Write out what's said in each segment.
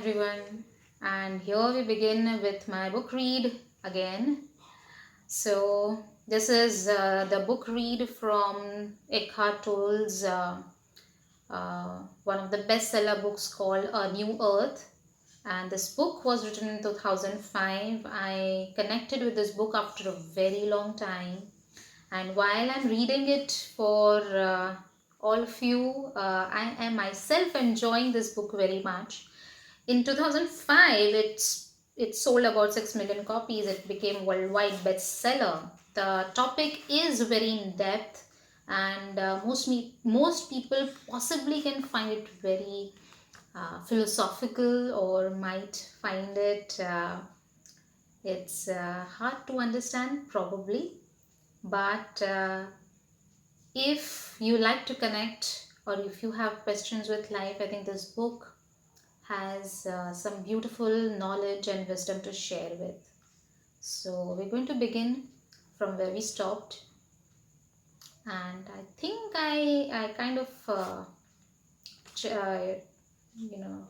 everyone, and here we begin with my book read again. So, this is the book read from Eckhart Tolle's one of the bestseller books called A New Earth. And this book was written in 2005. I connected with this book after a very long time, and while I'm reading it for all of you, I am myself enjoying this book very much. In 2005, it sold about 6 million copies. It became worldwide bestseller. The topic is very in depth, and most people possibly can find it very philosophical, or might find it's hard to understand probably. But if you like to connect, or if you have questions with life, I think this book has some beautiful knowledge and wisdom to share with. So we're going to begin from where we stopped, and I think I kind of you know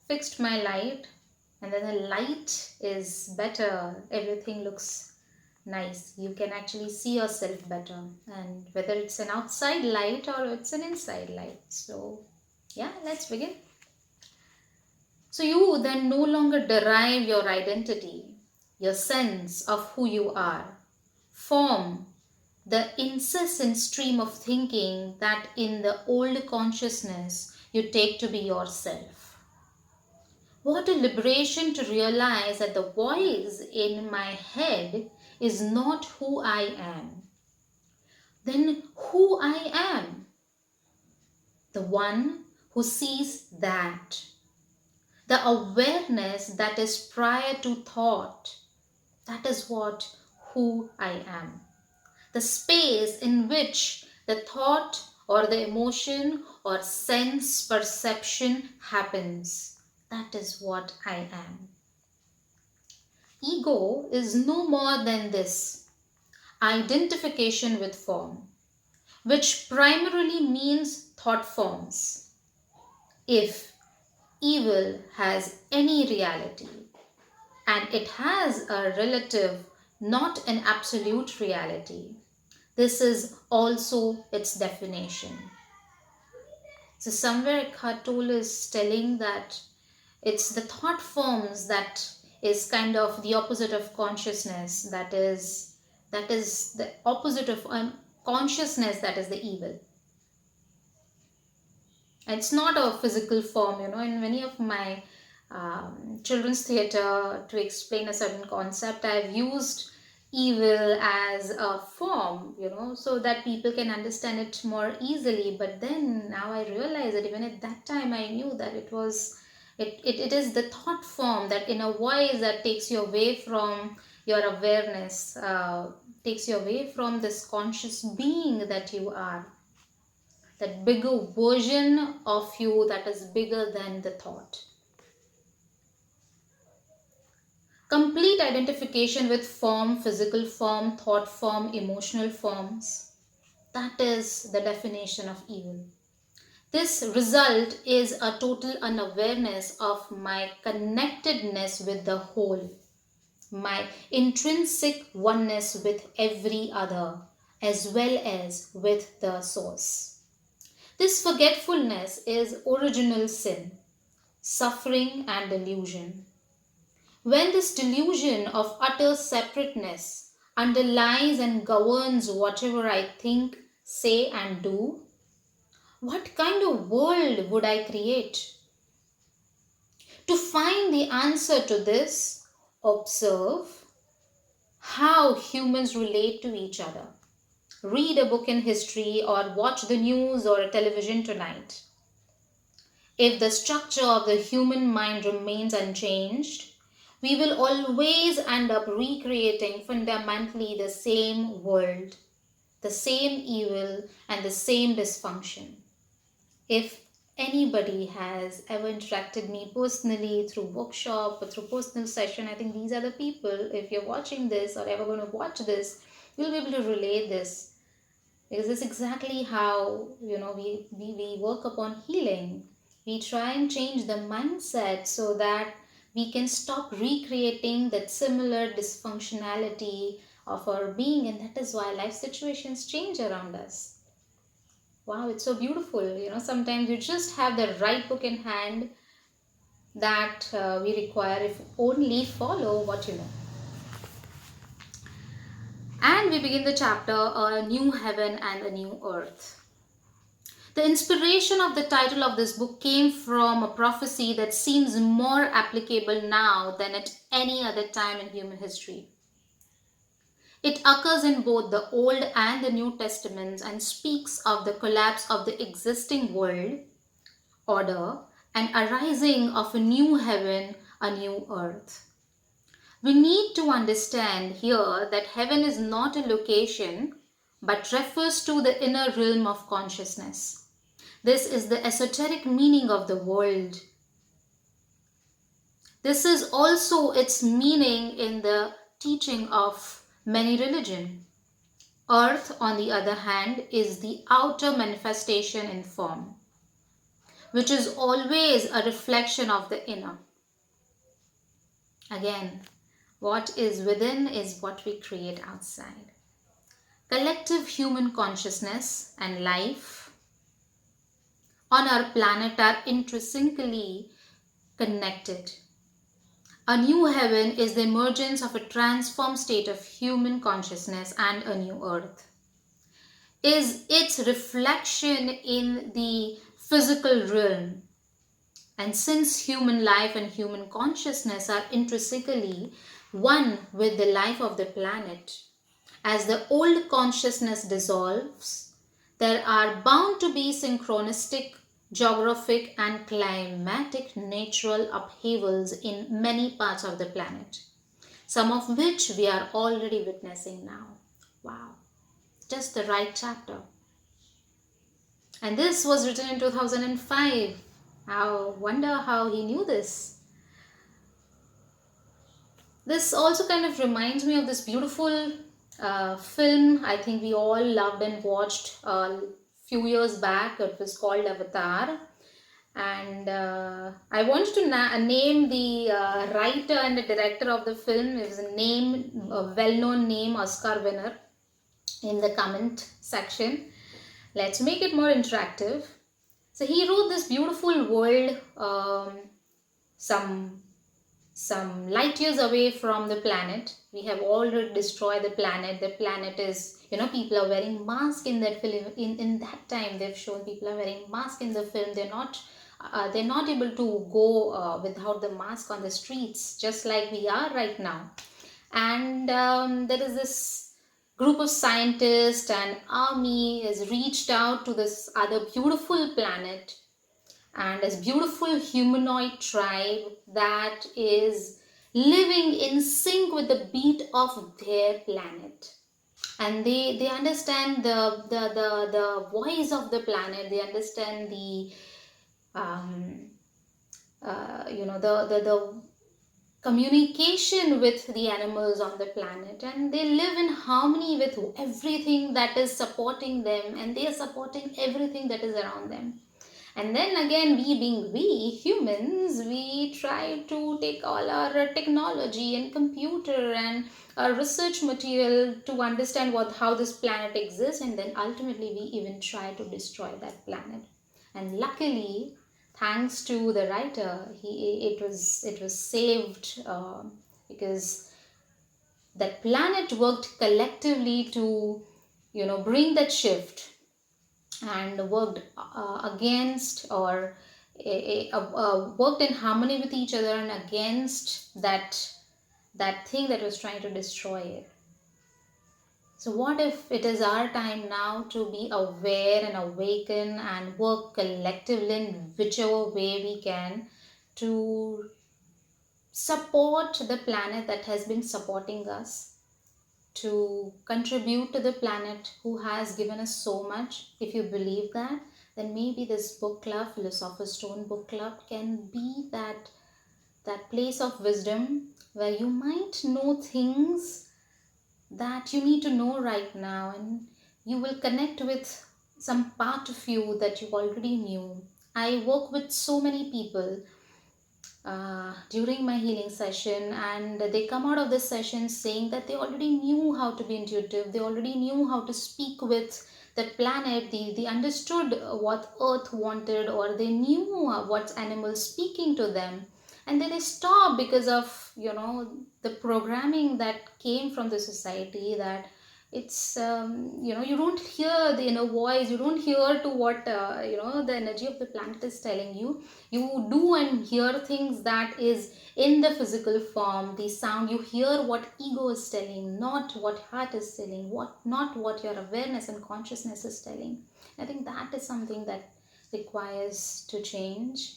fixed my light, and then the light is better. Everything looks nice. You can actually see yourself better, and whether it's an outside light or it's an inside light. So yeah, let's begin. So you then no longer derive your identity, your sense of who you are, form the incessant stream of thinking that in the old consciousness you take to be yourself. What a liberation to realize that the voice in my head is not who I am. Then who I am? The one who sees that. The awareness that is prior to thought, that is what who I am. The space in which the thought or the emotion or sense perception happens, that is what I am. Ego is no more than this identification with form, which primarily means thought forms. If evil has any reality, and it has a relative, not an absolute reality, this is also its definition. So somewhere Eckhart Tolle is telling that it's the thought forms that is kind of the opposite of consciousness, that is the opposite of consciousness, that is the evil. It's not a physical form, in many of my children's theater, to explain a certain concept, I've used evil as a form, so that people can understand it more easily. But then now I realize that even at that time I knew that it is the thought form that in a voice that takes you away from your awareness, takes you away from this conscious being that you are, that bigger version of you that is bigger than the thought. Complete identification with form, physical form, thought form, emotional forms. That is the definition of evil. This result is a total unawareness of my connectedness with the whole, my intrinsic oneness with every other, as well as with the source. This forgetfulness is original sin, suffering, and delusion. When this delusion of utter separateness underlies and governs whatever I think, say, and do, what kind of world would I create? To find the answer to this, observe how humans relate to each other. Read a book in history, or watch the news or television tonight. If the structure of the human mind remains unchanged, we will always end up recreating fundamentally the same world, the same evil, and the same dysfunction. If anybody has ever interacted me personally through workshop or through personal session, I think these are the people, if you're watching this or ever going to watch this, you'll be able to relate this. Because this is exactly how we work upon healing. We try and change the mindset so that we can stop recreating that similar dysfunctionality of our being, and that is why life situations change around us. Wow, it's so beautiful. Sometimes you just have the right book in hand that we require if only follow what you know. And we begin the chapter, A New Heaven and a New Earth. The inspiration of the title of this book came from a prophecy that seems more applicable now than at any other time in human history. It occurs in both the Old and the New Testaments and speaks of the collapse of the existing world order and arising of a new heaven, a new earth. We need to understand here that heaven is not a location but refers to the inner realm of consciousness. This is the esoteric meaning of the world. This is also its meaning in the teaching of many religions. Earth, on the other hand, is the outer manifestation in form, which is always a reflection of the inner. Again, what is within is what we create outside. Collective human consciousness and life on our planet are intrinsically connected. A new heaven is the emergence of a transformed state of human consciousness, and a new earth is its reflection in the physical realm. And since human life and human consciousness are intrinsically one with the life of the planet, as the old consciousness dissolves, there are bound to be synchronistic, geographic, and climatic natural upheavals in many parts of the planet, some of which we are already witnessing now. Wow, just the right chapter. And this was written in 2005. I wonder how he knew this. This also kind of reminds me of this beautiful film I think we all loved and watched a few years back. It was called Avatar. And I wanted to name the writer and the director of the film. It was a well-known name, Oscar winner, in the comment section. Let's make it more interactive. So he wrote this beautiful world, some light years away from the planet. We have already destroyed the planet. The planet is, people are wearing masks in that film. In that time, they've shown people are wearing masks in the film. They're not able to go without the mask on the streets, just like we are right now. And there is this group of scientists and army has reached out to this other beautiful planet, and this beautiful humanoid tribe that is living in sync with the beat of their planet. And they understand the voice of the planet. They understand the the communication with the animals on the planet, and they live in harmony with everything that is supporting them, and they are supporting everything that is around them. And then again, we humans, we try to take all our technology and computer and research material to understand how this planet exists, and then ultimately we even try to destroy that planet. And luckily, thanks to the writer, it was saved, because that planet worked collectively to bring that shift, and worked against, or worked in harmony with each other and against that thing that was trying to destroy it. So what if it is our time now to be aware and awaken and work collectively in whichever way we can to support the planet that has been supporting us, to contribute to the planet who has given us so much. If you believe that, then maybe this book club, Philosopher's Stone book club, can be that place of wisdom where you might know things that you need to know right now, and you will connect with some part of you that you already knew, I work with so many people during my healing session, and they come out of this session saying that they already knew how to be intuitive, they already knew how to speak with the planet, they understood what earth wanted, or they knew what animals speaking to them, and then they stopped because of the programming that came from the society, that it's you don't hear the inner voice, you don't hear to what the energy of the planet is telling you. You do and hear things that is in the physical form, the sound. You hear what ego is telling, not what heart is telling, not what your awareness and consciousness is telling. I think that is something that requires to change.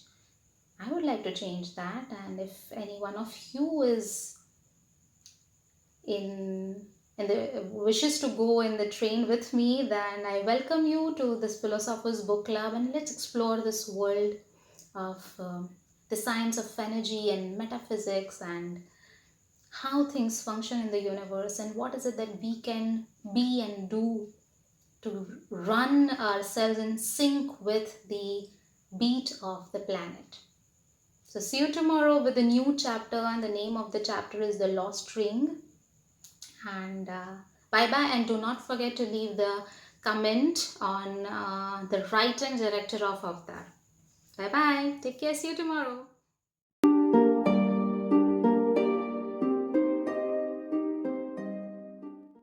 I would like to change that, and if any one of you is in the wishes to go in the train with me, then I welcome you to this Philosopher's Book Club, and let's explore this world of the science of energy and metaphysics, and how things function in the universe, and what is it that we can be and do to run ourselves in sync with the beat of the planet. So, see you tomorrow with a new chapter, and the name of the chapter is The Lost Ring. And bye bye, and do not forget to leave the comment on the writer and director of Avatar. Bye bye, take care, see you tomorrow.